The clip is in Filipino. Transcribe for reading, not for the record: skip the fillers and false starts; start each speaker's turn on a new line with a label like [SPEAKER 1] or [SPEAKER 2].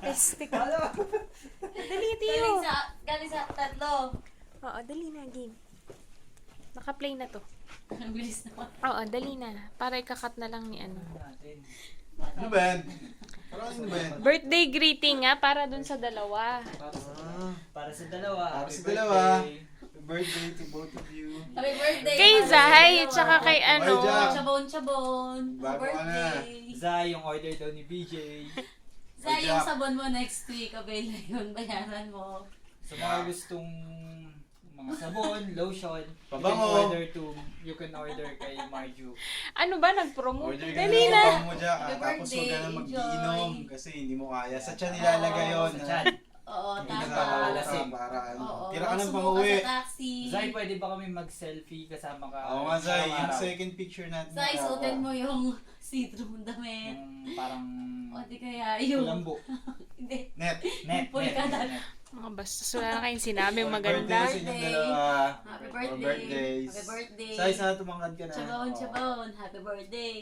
[SPEAKER 1] Peste ka. Dali, Tiyo.
[SPEAKER 2] Galing sa tatlo.
[SPEAKER 1] Oo, dali na, game. Naka-play na to.
[SPEAKER 2] Ang bilis naman.
[SPEAKER 1] Oo, dali na. Para ikakat na lang ni ano.
[SPEAKER 3] Ano ba yan? Parang ano ba yan?
[SPEAKER 1] Birthday greeting nga, para dun sa dalawa.
[SPEAKER 4] Para sa dalawa.
[SPEAKER 3] Para
[SPEAKER 4] Happy
[SPEAKER 3] sa dalawa.
[SPEAKER 4] birthday.
[SPEAKER 3] Happy birthday to both of you.
[SPEAKER 2] Happy birthday.
[SPEAKER 1] Kay Zay, tsaka kay ano.
[SPEAKER 3] Ay, Jack.
[SPEAKER 2] Chabon.
[SPEAKER 3] Bago ka na.
[SPEAKER 2] Birthday.
[SPEAKER 4] Zay, yung order daw ni BJ.
[SPEAKER 2] Zay, yung sabon mo next week. Avail na yun. Bayaran mo.
[SPEAKER 4] Sa mga gustong mga sabon, lotion,
[SPEAKER 3] Pabango.
[SPEAKER 4] you can order kay Marju.
[SPEAKER 1] Ano ba, nag-promote?
[SPEAKER 3] Order ka
[SPEAKER 1] Dali na.
[SPEAKER 3] ng mo dyan.
[SPEAKER 2] Happy
[SPEAKER 3] Tapos huwag ka na
[SPEAKER 2] birthday,
[SPEAKER 3] mag-iinom
[SPEAKER 2] Joy.
[SPEAKER 3] kasi hindi mo kaya. Sa tiyan nilalagay yun.
[SPEAKER 4] Sa chan.
[SPEAKER 2] Oo,
[SPEAKER 3] Hindi
[SPEAKER 2] tama.
[SPEAKER 3] ka
[SPEAKER 4] nakakalasing.
[SPEAKER 3] para ano.
[SPEAKER 2] Oo.
[SPEAKER 3] Tira ka ng
[SPEAKER 2] Subukan
[SPEAKER 3] pang-uwi.
[SPEAKER 2] sa taxi.
[SPEAKER 4] Zay, pwede ba kami mag-selfie kasama ka?
[SPEAKER 3] Oo nga, Zay. Yung
[SPEAKER 4] araw-araw?
[SPEAKER 3] second picture natin.
[SPEAKER 2] Zay, suotin mo yung see-through damit.
[SPEAKER 4] Yung parang
[SPEAKER 2] O di kaya yung...
[SPEAKER 4] kulambo.
[SPEAKER 2] Hindi.
[SPEAKER 3] Net.
[SPEAKER 4] Net.
[SPEAKER 2] Pulkadan.
[SPEAKER 1] Mga bastos, wala na kayong sinabing
[SPEAKER 3] Happy
[SPEAKER 1] maganda.
[SPEAKER 3] birthday sa inyong dalawa.
[SPEAKER 2] Happy birthday.
[SPEAKER 3] Birthdays.
[SPEAKER 2] Happy birthday.
[SPEAKER 3] Zay, sana tumangkad ka na.
[SPEAKER 2] Chabon. Happy birthday.